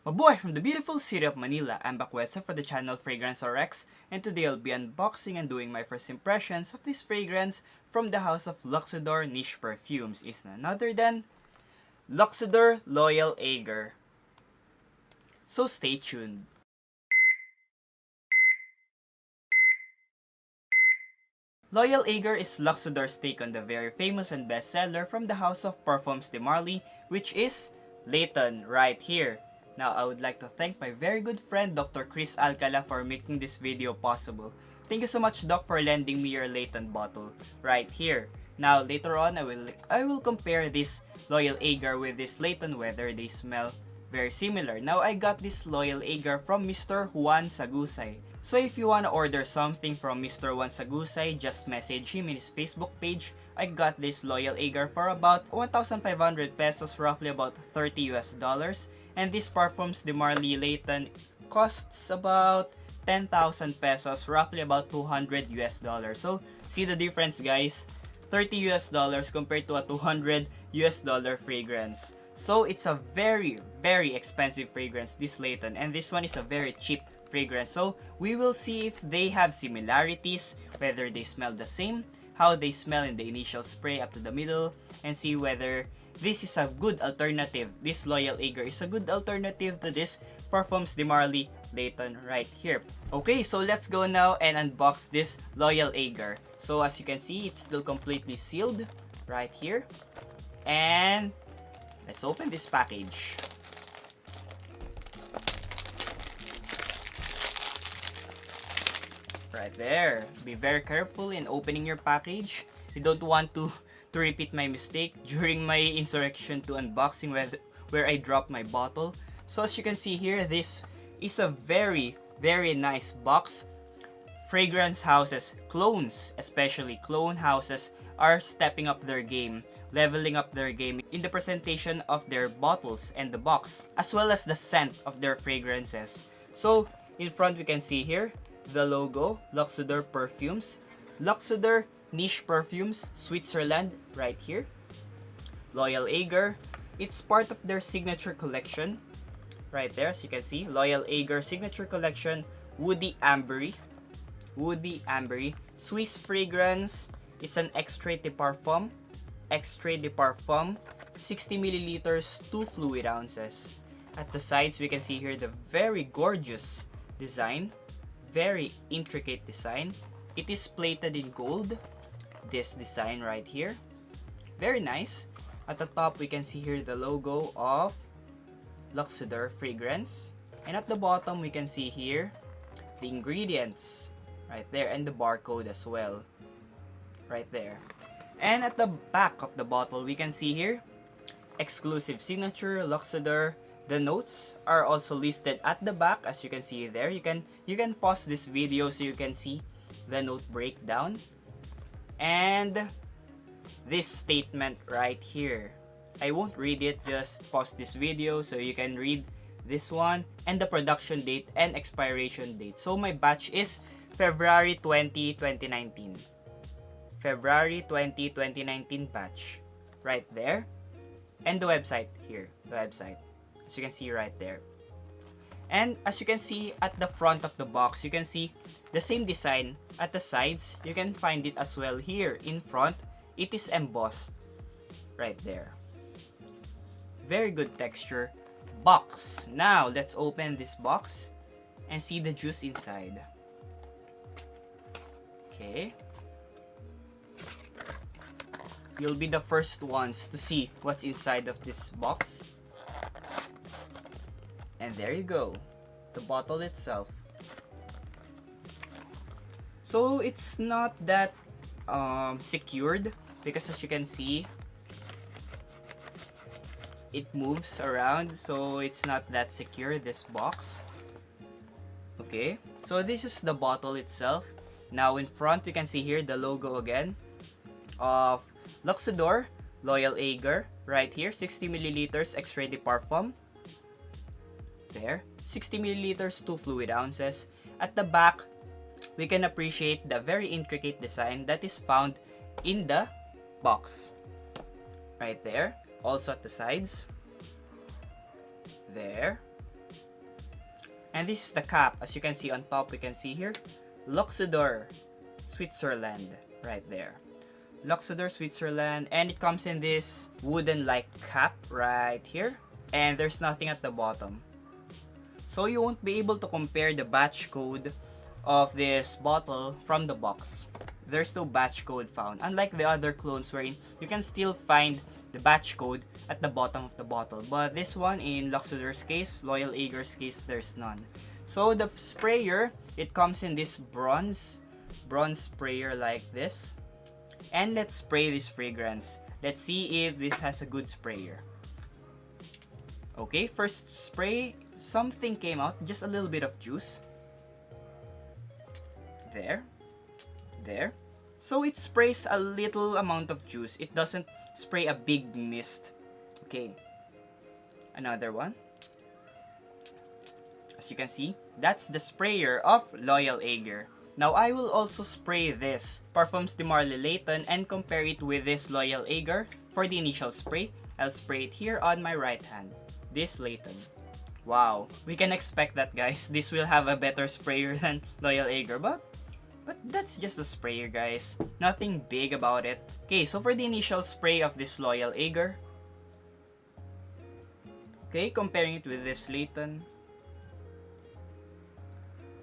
Mabuhay from the beautiful city of Manila. I'm back with for the channel Fragrance RX, and today I'll be unboxing and doing my first impressions of this fragrance from the house of Luxodor niche perfumes. Is none other than Luxodor Loyal Agar. So stay tuned. Loyal Agar is Luxodor's take on the very famous and bestseller from the house of Parfums de MARLY, which is Layton right here. Now, I would like to thank my very good friend Dr. Chris Alcala for making this video possible. Thank you so much, Doc, for lending me your Layton bottle right here. Now, later on, I will compare this Loyal Agar with this Layton, whether they smell very similar. Now, I got this Loyal Agar from Mr. Juan Sagusay. So if you wanna order something from Mr. Juan Sagusay, just message him in his Facebook page. I got this Loyal Agar for about 1,500 pesos, roughly about $30 US. And this Parfums de MARLY Layton costs about 10,000 pesos, roughly about $200 US. So see the difference, guys. $30 US compared to a $200 US fragrance. So it's a very, very expensive fragrance, this Layton, and this one is a very cheap fragrance. So we will see if they have similarities, whether they smell the same, how they smell in the initial spray up to the middle, and see whether this is a good alternative. This Loyal Agar is a good alternative to this Parfums de MARLY Layton right here. Okay, so let's go now and unbox this Loyal Agar. So as you can see, it's still completely sealed right here. And let's open this package. Right there. Be very careful in opening your package. You don't want to repeat my mistake during my insurrection to unboxing where I dropped my bottle. So as you can see here, this is a very, very nice box. Fragrance houses, clones, especially clone houses, are stepping up their game, leveling up their game in the presentation of their bottles and the box, as well as the scent of their fragrances. So in front we can see here the logo, Luxodor Perfumes, Luxodor Niche Perfumes, Switzerland, right here. Loyal Agar, it's part of their signature collection, right there, as you can see. Loyal Agar signature collection, Woody Ambery, Swiss fragrance. It's an extrait de parfum, 60 milliliters, 2 fluid ounces. At the sides, we can see here the very gorgeous design, very intricate design. It is plated in gold, this design right here, very nice. At the top we can see here the logo of Luxodor fragrance, and at the bottom we can see here the ingredients right there, and the barcode as well right there. And at the back of the bottle we can see here exclusive signature Luxodor. The notes are also listed at the back, as you can see there. You can pause this video so you can see the note breakdown. And this statement right here, I won't read it, just pause this video so you can read this one, and the production date and expiration date. So my batch is February 20, 2019. February 20, 2019 batch right there. And the website here, the website, as you can see right there. And as you can see at the front of the box, you can see the same design at the sides. You can find it as well here in front. It is embossed right there. Very good texture box. Now let's open this box and see the juice inside. Okay. You'll be the first ones to see what's inside of this box. And there you go, the bottle itself. So it's not that secured, because as you can see, it moves around, so it's not that secure, this box. Okay, so this is the bottle itself. Now in front we can see here the logo again of Luxodor Loyal Agar right here, 60 milliliters extrait de parfum. There, 60 milliliters, 2 fluid ounces. At the back, we can appreciate the very intricate design that is found in the box. Right there. Also at the sides. There. And this is the cap. As you can see on top, we can see here, Luxodor, Switzerland, right there. Luxodor, Switzerland, and it comes in this wooden-like cap right here, and there's nothing at the bottom. So you won't be able to compare the batch code of this bottle from the box. There's no batch code found, unlike the other clones wherein you can still find the batch code at the bottom of the bottle. But this one, in Luxodor's case, Loyal Agar's case, there's none. So the sprayer, it comes in this bronze sprayer like this. And let's spray this fragrance. Let's see if this has a good sprayer. Okay, first spray, something came out, just a little bit of juice. There. So it sprays a little amount of juice. It doesn't spray a big mist. Okay. Another one. As you can see, that's the sprayer of Loyal Agar. Now I will also spray this Parfums de MARLY Layton and compare it with this Loyal Agar. For the initial spray, I'll spray it here on my right hand. This Layton. Wow, we can expect that, guys. This will have a better sprayer than Loyal Agar, but that's just a sprayer, guys. Nothing big about it. Okay, so for the initial spray of this Loyal Agar, okay, comparing it with this Layton.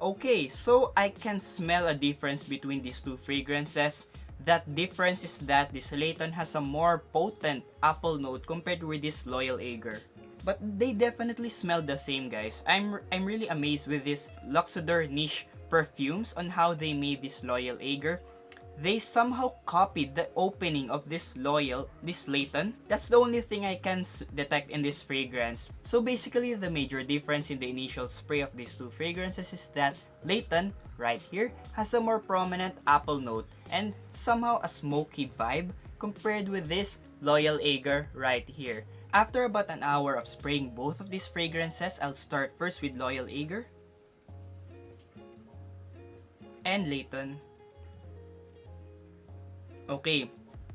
Okay, so I can smell a difference between these two fragrances. That difference is that this Layton has a more potent apple note compared with this Loyal Agar. But they definitely smell the same, guys. I'm really amazed with this Luxodor niche perfumes on how they made this Loyal Agar. They somehow copied the opening of this Layton. That's the only thing I can detect in this fragrance. So basically, the major difference in the initial spray of these two fragrances is that Layton, right here, has a more prominent apple note and somehow a smoky vibe compared with this Loyal Agar right here. After about an hour of spraying both of these fragrances, I'll start first with Loyal Agar and Layton. Okay,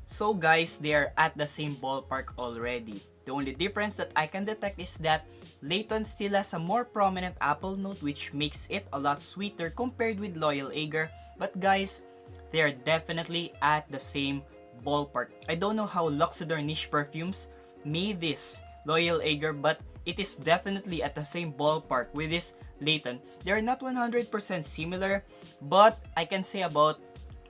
so guys, they are at the same ballpark already. The only difference that I can detect is that Layton still has a more prominent apple note, which makes it a lot sweeter compared with Loyal Agar. But guys, they are definitely at the same ballpark. I don't know how Luxodor niche perfumes made this Loyal Agar, but it is definitely at the same ballpark with this Layton. They are not 100% similar, but I can say about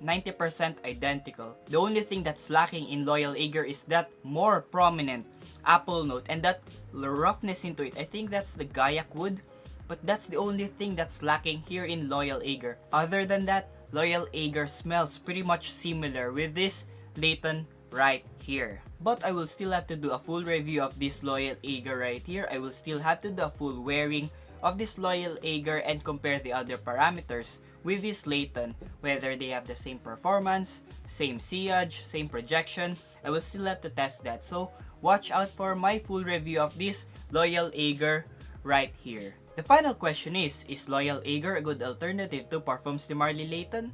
90% identical. The only thing that's lacking in Loyal Agar is that more prominent apple note and that roughness into it. I think that's the Gaiac wood, but that's the only thing that's lacking here in Loyal Agar. Other than that, Loyal Agar smells pretty much similar with this Layton right here. But I will still have to do a full review of this Loyal Agar right here. I will still have to do a full wearing of this Loyal Agar and compare the other parameters with this Layton, whether they have the same performance, same sillage, same projection. I will still have to test that. So watch out for my full review of this Loyal Agar right here. The final question is Loyal Agar a good alternative to Parfums de MARLY Layton?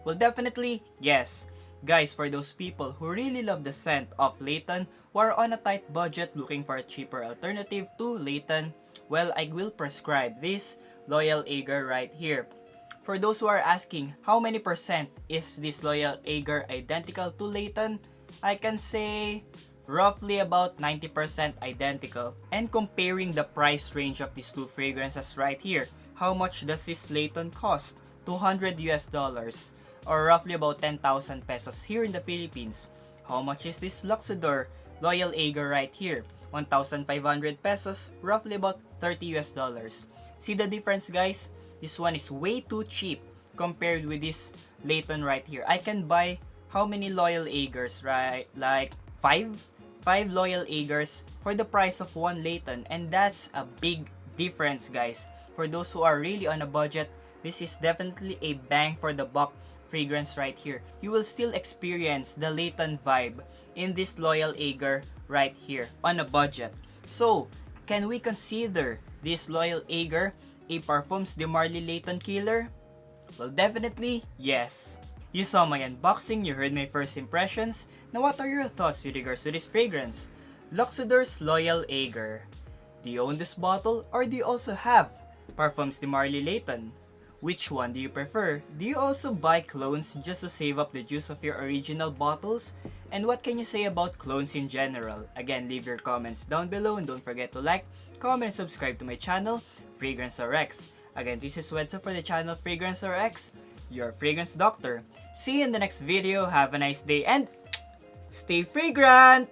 Well, definitely yes. Guys, for those people who really love the scent of Layton, who are on a tight budget looking for a cheaper alternative to Layton, well, I will prescribe this Loyal Agar right here. For those who are asking how many percent is this Loyal Agar identical to Layton, I can say roughly about 90% identical. And comparing the price range of these two fragrances right here, how much does this Layton cost? $200 US, or roughly about 10,000 pesos here in the Philippines. How much is this Luxodor Loyal Agar right here? 1,500 pesos, roughly about $30 US. See the difference, guys? This one is way too cheap compared with this Layton right here. I can buy how many Loyal Agars, right? Like 5 Loyal Agars for the price of one Layton, and that's a big difference, guys. For those who are really on a budget, this is definitely a bang for the buck fragrance right here. You will still experience the Layton vibe in this Loyal Agar right here on a budget. So, can we consider this Loyal Agar a Parfums de MARLY Layton killer? Well, definitely yes. You saw my unboxing, you heard my first impressions. Now what are your thoughts with regards to this fragrance? Luxodor's Loyal Agar. Do you own this bottle, or do you also have Parfums de Marly Layton? Which one do you prefer? Do you also buy clones just to save up the juice of your original bottles? And what can you say about clones in general? Again, leave your comments down below and don't forget to like, comment, and subscribe to my channel, Fragrance RX. Again, this is Wedso for the channel Fragrance RX, your fragrance doctor. See you in the next video. Have a nice day and stay fragrant!